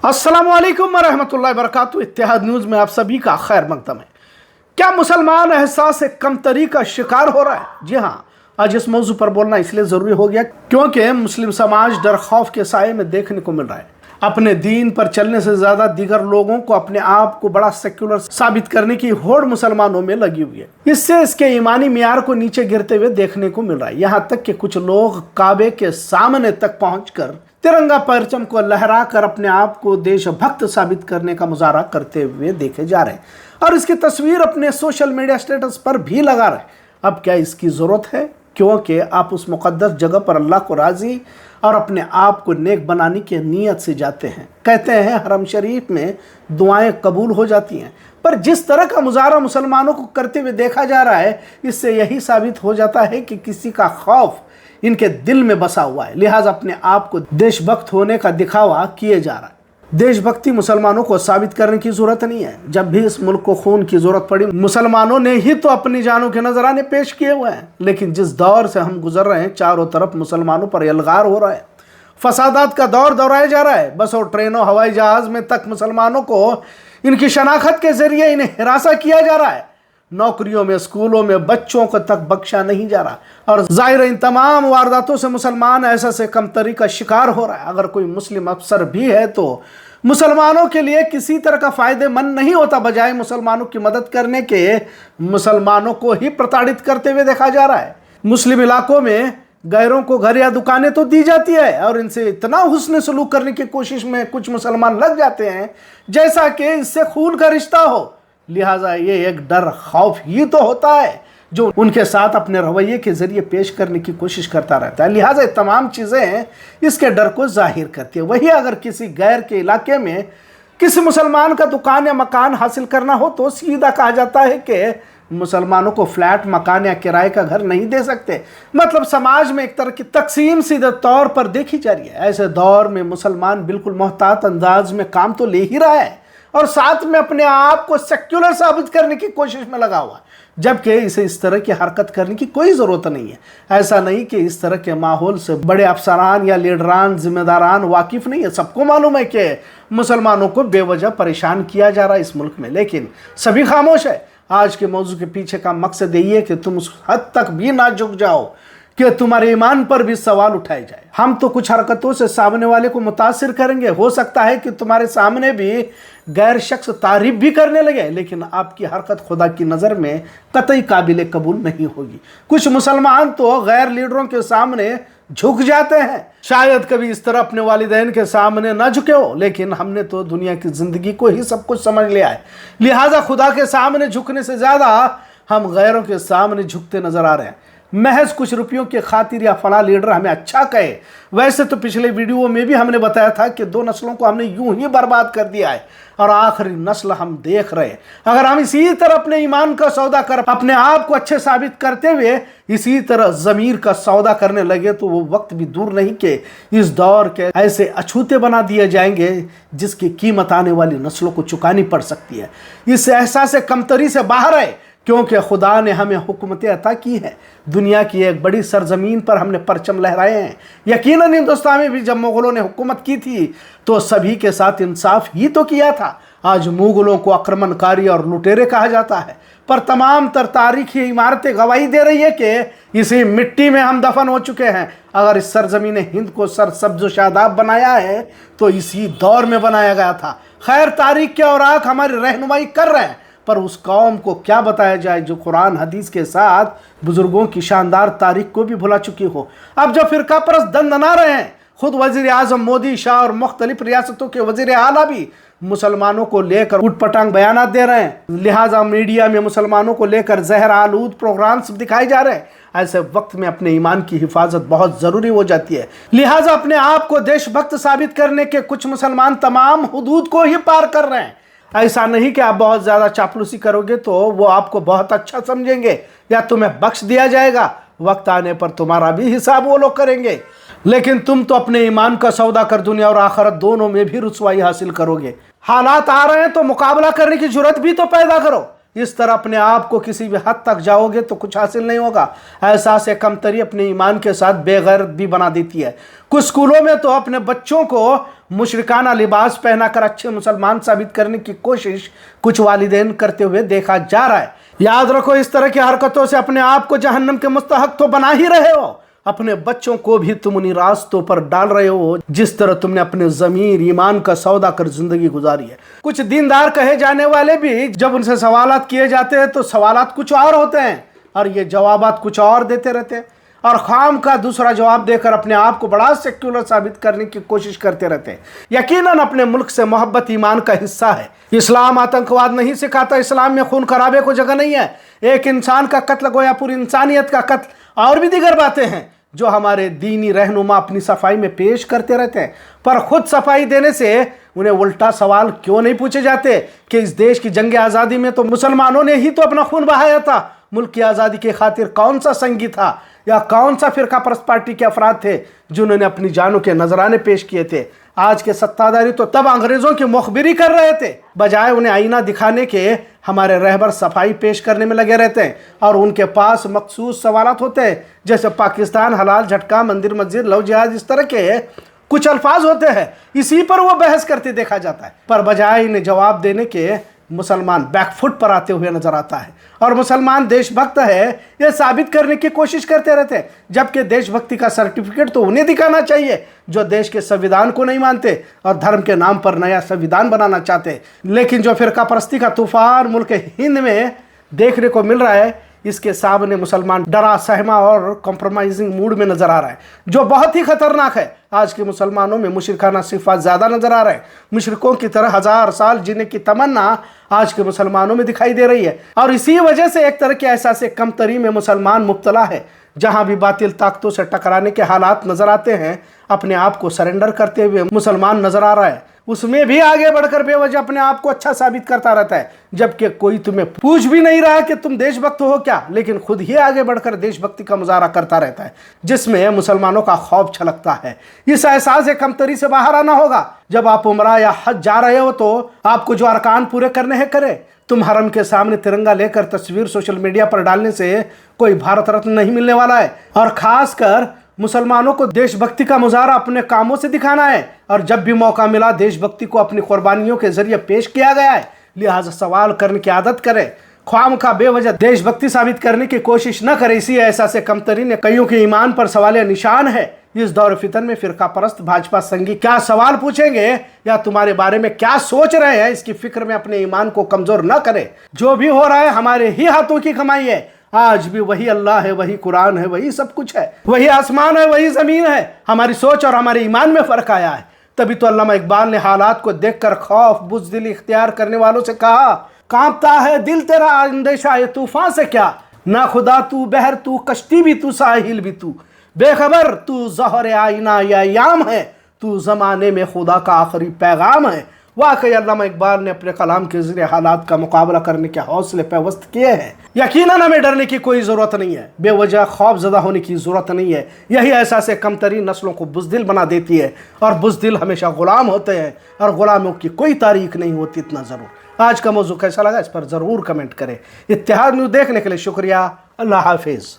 अस्सलाम वालेकुम वरहमतुल्लाहि वबरकातुहू। इत्तेहाद न्यूज़ में आप सभी का खैर मकदम है। क्या मुसलमान एहसास कमतरी का शिकार हो रहा है? जी हाँ, आज इस मौजू पर बोलना इसलिए ज़रूरी हो गया क्योंकि मुस्लिम समाज डर खौफ के साए में देखने को मिल रहा है। अपने दीन पर चलने से ज़्यादा दीगर लोगों को अपने आप को बड़ा सेक्युलर साबित करने की होड़ मुसलमानों में लगी हुई है। इससे इसके ईमानी मियार को नीचे गिरते हुए देखने को मिल रहा है। यहाँ तक कि कुछ लोग काबे के सामने तक पहुंचकर तिरंगा परचम को लहराकर अपने आप को देशभक्त साबित करने का मुजाहरा करते हुए देखे जा रहे हैं और इसकी तस्वीर अपने सोशल मीडिया स्टेटस पर भी लगा रहे हैं। अब क्या इसकी ज़रूरत है? क्योंकि आप उस मुक़द्दस जगह पर अल्लाह को राज़ी और अपने आप को नेक बनाने की नीयत से जाते हैं। कहते हैं हरम शरीफ में दुआएं कबूल हो जाती हैं, पर जिस तरह का मुजाहरा मुसलमानों को करते हुए देखा जा रहा है, इससे यही साबित हो जाता है कि किसी का खौफ इनके दिल में बसा हुआ है। लिहाजा अपने आप को देशभक्त होने का दिखावा किए जा रहा है। देशभक्ति मुसलमानों को साबित करने की जरूरत नहीं है। जब भी इस मुल्क को खून की जरूरत पड़ी, मुसलमानों ने ही तो अपनी जानों के नजराने पेश किए हुए हैं। लेकिन जिस दौर से हम गुजर रहे हैं, चारों तरफ मुसलमानों पर यलगार हो रहा है, फसादात का दौर दोहराया जा रहा है। बस और ट्रेनों, हवाई जहाज में तक मुसलमानों को इनकी शनाख्त के जरिए इन्हें हिरासा किया जा रहा है। नौकरियों में, स्कूलों में बच्चों को तक बख्शा नहीं जा रहा और जाहिर इन तमाम वारदातों से मुसलमान ऐसा से कमतरी का शिकार हो रहा है। अगर कोई मुस्लिम अफसर भी है तो मुसलमानों के लिए किसी तरह का फायदेमंद नहीं होता, बजाय मुसलमानों की मदद करने के मुसलमानों को ही प्रताड़ित करते हुए देखा जा रहा है। मुस्लिम इलाकों में गैरों को घर या दुकानें तो दी जाती है और इनसे इतना हुस्न सलूक करने की कोशिश में कुछ मुसलमान लग जाते हैं जैसा कि इससे खून का रिश्ता हो। लिहाजा ये एक डर खौफ ही तो होता है जो उनके साथ अपने रवैये के जरिए पेश करने की कोशिश करता रहता है। लिहाजा ये तमाम चीज़ें इसके डर को जाहिर करती है। वही अगर किसी गैर के इलाके में किसी मुसलमान का दुकान या मकान हासिल करना हो तो सीधा कहा जाता है कि मुसलमानों को फ्लैट, मकान या किराए का घर नहीं दे सकते। मतलब समाज में एक तरह की तकसीम सीधे तौर पर देखी जा रही है। ऐसे दौर में मुसलमान बिल्कुल मोहतात अंदाज में काम तो ले ही रहा है और साथ में अपने आप को सेक्युलर साबित करने की कोशिश में लगा हुआ है, जबकि इसे इस तरह की हरकत करने की कोई ज़रूरत नहीं है। ऐसा नहीं कि इस तरह के माहौल से बड़े अफसरान या लीडरान, जिम्मेदारान वाकिफ़ नहीं है। सबको मालूम है कि मुसलमानों को बेवजह परेशान किया जा रहा है इस मुल्क में, लेकिन सभी खामोश है। आज के मौजू के पीछे का मकसद यही है कि तुम उस हद तक भी ना झुक जाओ कि तुम्हारे ईमान पर भी सवाल उठाए जाए। हम तो कुछ हरकतों से सामने वाले को मुतासिर करेंगे, हो सकता है कि तुम्हारे सामने भी गैर शख्स तारीफ भी करने लगे, लेकिन आपकी हरकत खुदा की नज़र में कतई काबिल कबूल नहीं होगी। कुछ मुसलमान तो गैर लीडरों के सामने झुक जाते हैं। शायद कभी इस तरह अपने वालिदैन के सामने न झुके हो, लेकिन हमने तो दुनिया की ज़िंदगी को ही सब कुछ समझ लिया है। लिहाजा खुदा के सामने झुकने से ज़्यादा हम गैरों के सामने झुकते नज़र आ रहे हैं, महज कुछ रुपयों के खातिर या फला लीडर हमें अच्छा कहे। वैसे तो पिछले वीडियो में भी हमने बताया था कि 2 नस्लों को हमने यूं ही बर्बाद कर दिया है और आखिरी नस्ल हम देख रहे हैं। अगर हम इसी तरह अपने ईमान का सौदा कर अपने आप को अच्छे साबित करते हुए इसी तरह ज़मीर का सौदा करने लगे तो वो वक्त भी दूर नहीं कि इस दौर के ऐसे अछूते बना दिए जाएंगे जिसकी कीमत आने वाली नस्लों को चुकानी पड़ सकती है। इस एहसास कमतरी से बाहर है क्योंकि खुदा ने हमें हुकूमतें अता की है। दुनिया की एक बड़ी सरजमीन पर हमने परचम लहराए हैं। यकीनन हिंदुस्तान में भी जब मुग़लों ने हुकूमत की थी तो सभी के साथ इंसाफ ही तो किया था। आज मुग़लों को आक्रमणकारी और लुटेरे कहा जाता है, पर तमाम तर तारीखी इमारतें गवाही दे रही है कि इसी मिट्टी में हम दफन हो चुके हैं। अगर इस सरजमीन हिंद को सरसब्ज़ शादाब बनाया है तो इसी दौर में बनाया गया था। खैर, तारीख के औराक हमारी रहनुमाई कर रहे हैं, पर उस कौम को क्या बताया जाए जो कुरान हदीस के साथ बुजुर्गों की शानदार तारीख को भी भुला चुकी हो। अब जो फिरका परस्त दंदना रहे हैं, खुद वजीर आजम मोदी, शाह और मुख्तलिफ रियासतों के वजीर आला भी मुसलमानों को लेकर उटपटांग बयानात दे रहे हैं। लिहाजा मीडिया में मुसलमानों को लेकर जहर आलूद प्रोग्राम्स दिखाए जा रहे हैं। ऐसे वक्त में अपने ईमान की हिफाजत बहुत ज़रूरी हो जाती है। लिहाजा अपने आप को देशभक्त साबित करने के कुछ मुसलमान तमाम हुदूद को ही पार कर रहे हैं। ऐसा नहीं कि आप बहुत ज़्यादा चापलूसी करोगे तो वो आपको बहुत अच्छा समझेंगे या तुम्हें बख्श दिया जाएगा। वक्त आने पर तुम्हारा भी हिसाब वो लोग करेंगे, लेकिन तुम तो अपने ईमान का सौदा कर दुनिया और आखिरत दोनों में भी रुसवाई हासिल करोगे। हालात आ रहे हैं तो मुकाबला करने की जरूरत भी तो पैदा करो। इस तरह अपने आप को किसी भी हद तक जाओगे तो कुछ हासिल नहीं होगा। एहसास कमतरी अपने ईमान के साथ बेगैरत भी बना देती है। कुछ स्कूलों में तो अपने बच्चों को मुशरिकाना लिबास पहनाकर अच्छे मुसलमान साबित करने की कोशिश कुछ वालिदैन करते हुए देखा जा रहा है। याद रखो, इस तरह की हरकतों से अपने आप को जहन्नम के मुस्तहक तो बना ही रहे हो, अपने बच्चों को भी तुम उन्हीं रास्तों पर डाल रहे हो जिस तरह तुमने अपने ज़मीर ईमान का सौदा कर जिंदगी गुजारी है। कुछ दीनदार कहे जाने वाले भी जब उनसे सवालात किए जाते हैं तो सवालात कुछ और होते हैं और ये जवाबात कुछ और देते रहते हैं, और खाम का दूसरा जवाब देकर अपने आप को बड़ा सेक्युलर साबित करने की कोशिश करते रहते हैं। यकीनन अपने मुल्क से मोहब्बत ईमान का हिस्सा है। इस्लाम आतंकवाद नहीं सिखाता, इस्लाम में खून खराबे को जगह नहीं है। एक इंसान का कत्ल गोया पूरी इंसानियत का कत्ल और भी दीगर बातें हैं जो हमारे दीनी रहनुमा अपनी सफाई में पेश करते रहते हैं, पर खुद सफाई देने से उन्हें उल्टा सवाल क्यों नहीं पूछे जाते कि इस देश की जंग आज़ादी में तो मुसलमानों ने ही तो अपना खून बहाया था। मुल्क की आज़ादी की खातिर कौन सा संगी था या कौन सा फिरका परस्त पार्टी के अफराद थे जिन्होंने अपनी जानों के नजराने पेश किए थे। आज के सत्ताधारी तो तब अंग्रेजों की मुखबिरी कर रहे थे, बजाय उन्हें आईना दिखाने के हमारे रहबर सफाई पेश करने में लगे रहते हैं, और उनके पास मखसूस सवालात होते हैं जैसे पाकिस्तान, हलाल, झटका, मंदिर मस्जिद, लव जिहाद, इस तरह के कुछ अल्फाज होते हैं। इसी पर वो बहस करते देखा जाता है, पर बजाय इन्हें जवाब देने के मुसलमान बैकफुट पर आते हुए नजर आता है और मुसलमान देशभक्त है ये साबित करने की कोशिश करते रहते हैं, जबकि देशभक्ति का सर्टिफिकेट तो उन्हें दिखाना चाहिए जो देश के संविधान को नहीं मानते और धर्म के नाम पर नया संविधान बनाना चाहते। लेकिन जो फिरका परस्ती का तूफान मुल्क हिंद में देखने को मिल रहा है, इसके सामने मुसलमान डरा सहमा और कॉम्प्रोमाइजिंग मूड में नजर आ रहा है, जो बहुत ही खतरनाक है। आज के मुसलमानों में मुशरिकाना सिफात ज़्यादा नजर आ रहा है। मुशरिकों की तरह 1000 साल जीने की तमन्ना आज के मुसलमानों में दिखाई दे रही है, और इसी वजह से एक तरह के एहसास कमतरी में मुसलमान मुब्तला है। जहां भी बातिल ताकतों से टकराने के हालात नजर आते हैं, अपने आप को सरेंडर करते हुए मुसलमान नजर आ रहा है। उसमें भी आगे बढ़कर बेवजह अपने आप को अच्छा साबित करता रहता है, जबकि कोई तुम्हें पूछ भी नहीं रहा कि तुम देशभक्त हो क्या, लेकिन खुद ही आगे बढ़कर देशभक्ति का मुजाहरा करता रहता है, जिसमें मुसलमानों का खौफ छलकता है। इस एहसास कमतरी से बाहर आना होगा। जब आप उमरा या हज जा रहे हो तो आपको जो अरकान पूरे करने हैं करें। तुम हरम के सामने तिरंगा लेकर तस्वीर सोशल मीडिया पर डालने से कोई भारत रत्न नहीं मिलने वाला है, और खासकर मुसलमानों को देशभक्ति का मुजाहरा अपने कामों से दिखाना है, और जब भी मौका मिला देशभक्ति को अपनी कुर्बानियों के जरिए पेश किया गया है। लिहाजा सवाल करने की आदत करें, ख्वाम का बेवजह देशभक्ति साबित करने की कोशिश न करे। इसी एहसास कमतरी ने कईयों के ईमान पर सवाल निशान है। इस दौर फितन में फिरका परस्त भाजपा संगी क्या सवाल पूछेंगे या तुम्हारे बारे में क्या सोच रहे हैं, इसकी फिक्र में अपने ईमान को कमजोर न करे। जो भी हो रहा है हमारे ही हाथों की कमाई है। आज भी वही अल्लाह है, वही कुरान है, वही सब कुछ है, वही आसमान है, वही जमीन है। हमारी सोच और हमारे ईमान में फर्क आया है। तभी तो अल्लामा इकबाल ने हालात को देखकर खौफ बुज़दिली इख्तियार करने वालों से कहा, कांपता है दिल तेरा अंदेशा ये तूफान से क्या, ना खुदा तू, बहर तू, कश्ती भी तू, साहिल भी तू, बेखबर तू, ज़हर आईना या याम है, तू ज़माने में खुदा का आखिरी पैगाम है। वाकई अल्लामा इकबाल ने अपने कलाम के ज़रिए हालात का मुकाबला करने के हौसले पेवस्त किए हैं। यकीनन हमें डरने की कोई ज़रूरत नहीं है, बेवजह खौफज़दा होने की ज़रूरत नहीं है। यही एहसास कमतरी नस्लों को बुज़दिल बना देती है, और बुज़दिल हमेशा ग़ुलाम होते हैं, और ग़ुलामों की कोई तारीख नहीं होती, इतना ज़रूर। आज का मौजू कैसा लगा इस पर ज़रूर कमेंट करें। इत्तेहाद न्यूज़ देखने के लिए शुक्रिया। अल्लाह हाफिज़।